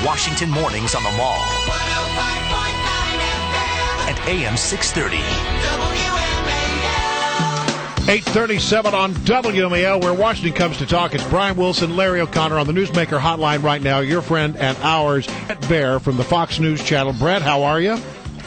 Washington mornings on the Mall. 105.9 FM. At AM 630. WMAL. 8:37 on WMAL, where Washington comes to talk. It's Brian Wilson, Larry O'Connor on the Newsmaker Hotline right now. Your friend and ours, Bret Baier from the Fox News Channel. Bret, how are you?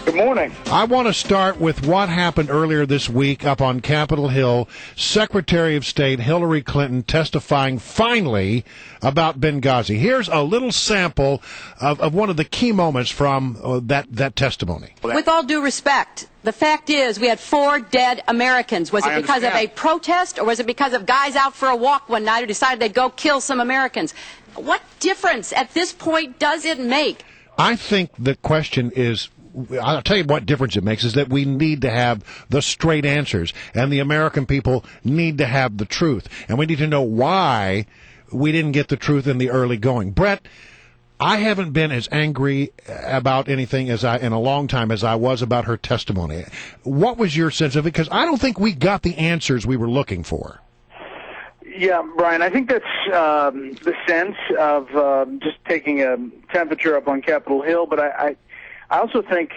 Good morning. I want to start with what happened earlier this week up on Capitol Hill. Secretary of State Hillary Clinton testifying finally about Benghazi. Here's a little sample of one of the key moments from that testimony. With all due respect, the fact is we had 4 dead Americans. Was it because of a protest, or was it because of guys out for a walk one night who decided they'd go kill some Americans? What difference at this point does it make? I think the question is, I'll tell you what difference it makes, is that we need to have the straight answers, and the American people need to have the truth, and we need to know why we didn't get the truth in the early going. Bret, I haven't been as angry about anything in a long time as I was about her testimony. What was your sense of it? Because I don't think we got the answers we were looking for. Yeah, Brian, I think that's the sense of just taking a temperature up on Capitol Hill, but I also think,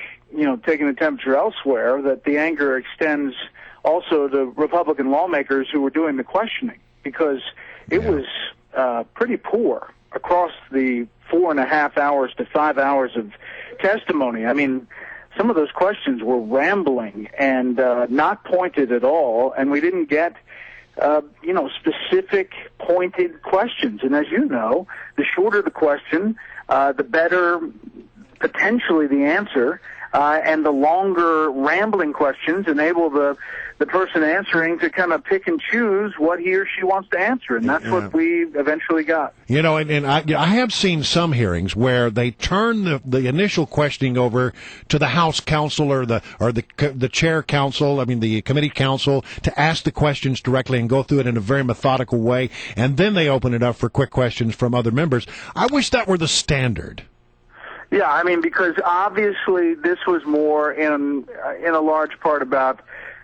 taking the temperature elsewhere, that the anger extends also to Republican lawmakers who were doing the questioning, because it was pretty poor across the 4.5 hours to 5 hours of testimony. I mean, some of those questions were rambling and not pointed at all, and we didn't get specific pointed questions. And as you know, the shorter the question, the better potentially the answer, and the longer rambling questions enable the person answering to kind of pick and choose what he or she wants to answer, and that's what we eventually got. And I have seen some hearings where they turn the initial questioning over to the House counsel or the chair counsel, the committee counsel, to ask the questions directly and go through it in a very methodical way, and then they open it up for quick questions from other members. I wish that were the standard. Yeah, because obviously this was more in a large part about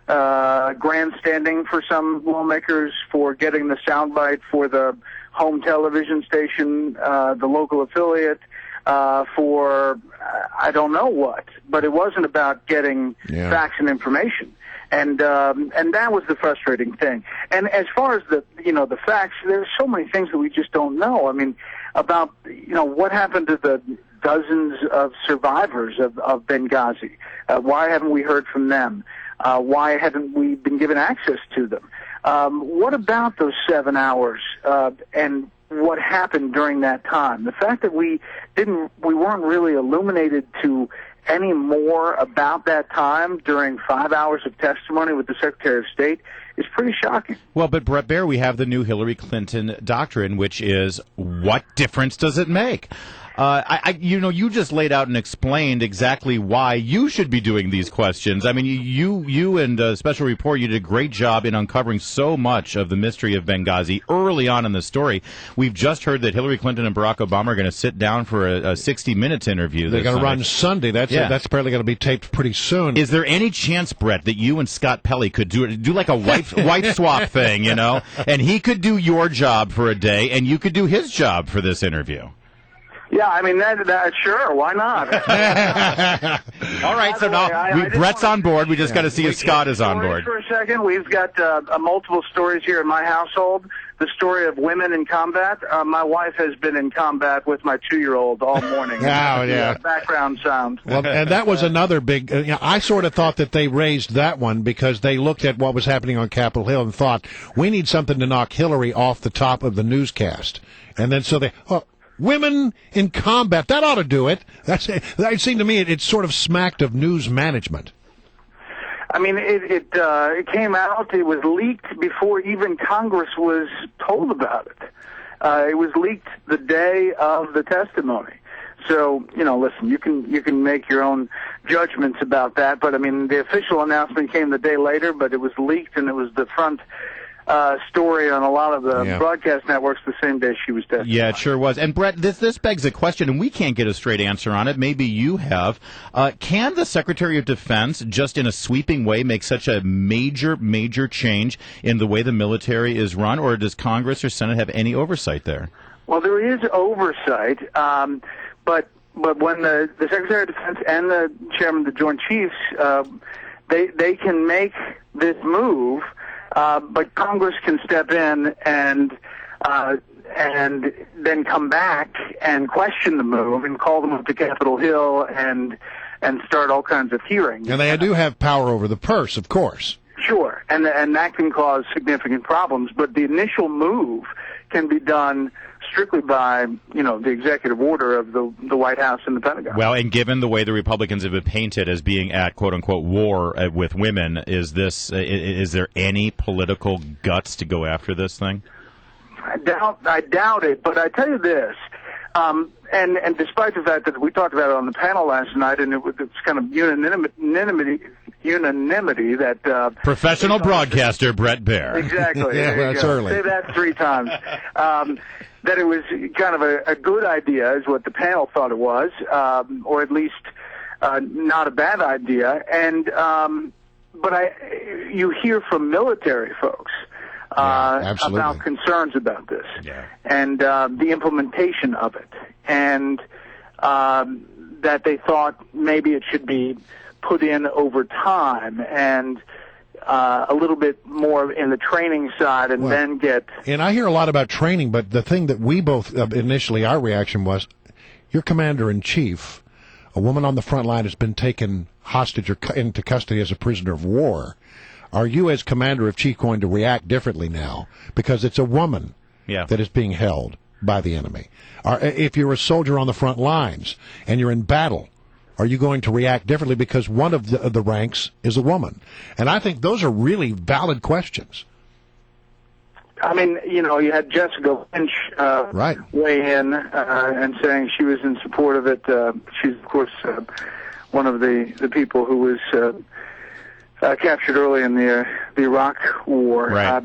grandstanding for some lawmakers, for getting the soundbite for the home television station, the local affiliate, for I don't know what. But it wasn't about getting facts and information. And that was the frustrating thing. And as far as the facts, there's so many things that we just don't know. About what happened to the dozens of survivors of Benghazi. Why haven't we heard from them? Why haven't we been given access to them? What about those 7 hours and what happened during that time? The fact that we weren't really illuminated to any more about that time during 5 hours of testimony with the Secretary of State is pretty shocking. Well, but Bret Baier, we have the new Hillary Clinton doctrine, which is, what difference does it make? You just laid out and explained exactly why you should be doing these questions. You and Special Report, you did a great job in uncovering so much of the mystery of Benghazi early on in the story. We've just heard that Hillary Clinton and Barack Obama are going to sit down for a 60 Minutes interview. They're going to run Sunday. That's apparently going to be taped pretty soon. Is there any chance, Bret, that you and Scott Pelley could do like a wife swap thing, and he could do your job for a day, and you could do his job for this interview? Yeah, that sure, why not? All right, so now Bret's on board. We just got to see if Scott is on board. For a second, we've got multiple stories here in my household. The story of women in combat. My wife has been in combat with my 2-year-old all morning. Background sound. Well, and that was another big. I sort of thought that they raised that one because they looked at what was happening on Capitol Hill and thought, we need something to knock Hillary off the top of the newscast, and then so they. Women in combat, that ought to do it. It seemed to me it sort of smacked of news management. It came out, it was leaked before even Congress was told about it. It was leaked the day of the testimony. So, listen, you can make your own judgments about that, but the official announcement came the day later, but it was leaked and it was the front story on a lot of the broadcast networks the same day she was dead. Yeah, it sure was. And Bret, this begs a question, and we can't get a straight answer on it. Maybe you have. Can the Secretary of Defense, just in a sweeping way, make such a major change in the way the military is run, or does Congress or Senate have any oversight there? Well, there is oversight, But when the Secretary of Defense and the Chairman of the Joint Chiefs, they can make this move, but Congress can step in and then come back and question the move and call them up to Capitol Hill and start all kinds of hearings. And they do have power over the purse, of course. Sure, and that can cause significant problems, but the initial move can be done strictly by, the executive order of the White House and the Pentagon. Well, and given the way the Republicans have been painted as being at quote-unquote war with women, is there any political guts to go after this thing? I doubt it, but I tell you this, and despite the fact that we talked about it on the panel last night, and it's kind of unanimity that professional broadcaster Bret Baier. Exactly. Yeah, that's early. Say that 3 times. That it was kind of a good idea, is what the panel thought it was, or at least not a bad idea. And but you hear from military folks about concerns about this, and the implementation of it, and that they thought maybe it should be put in over time and a little bit more in the training side, and then get... And I hear a lot about training, but the thing that we both, initially, our reaction was, your commander-in-chief, a woman on the front line, has been taken hostage or into custody as a prisoner of war. Are you, as commander-in-chief, going to react differently now? Because it's a woman that is being held by the enemy. If you're a soldier on the front lines and you're in battle, are you going to react differently because one of the ranks is a woman? And I think those are really valid questions. I mean, you had Jessica Lynch weigh in and saying she was in support of it. She's, of course, one of the people who was captured early in the Iraq War. Right.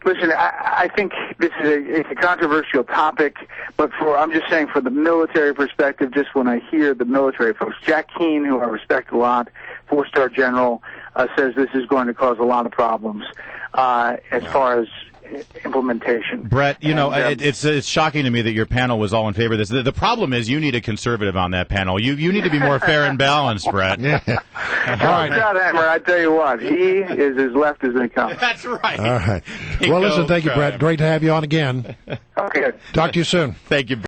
Listen, I think this is it's a controversial topic, but I'm just saying, for the military perspective, just when I hear the military folks, Jack Keane, who I respect a lot, 4-star general, says this is going to cause a lot of problems as far as implementation. Bret, it's shocking to me that your panel was all in favor of this. The problem is you need a conservative on that panel. You need to be more fair and balanced, Bret. Yeah. All right. Hammer, I tell you what, he is as left as they come. That's right. All right. Well, listen, thank you, Bret. Great to have you on again. Okay. Talk to you soon. Thank you, Bret.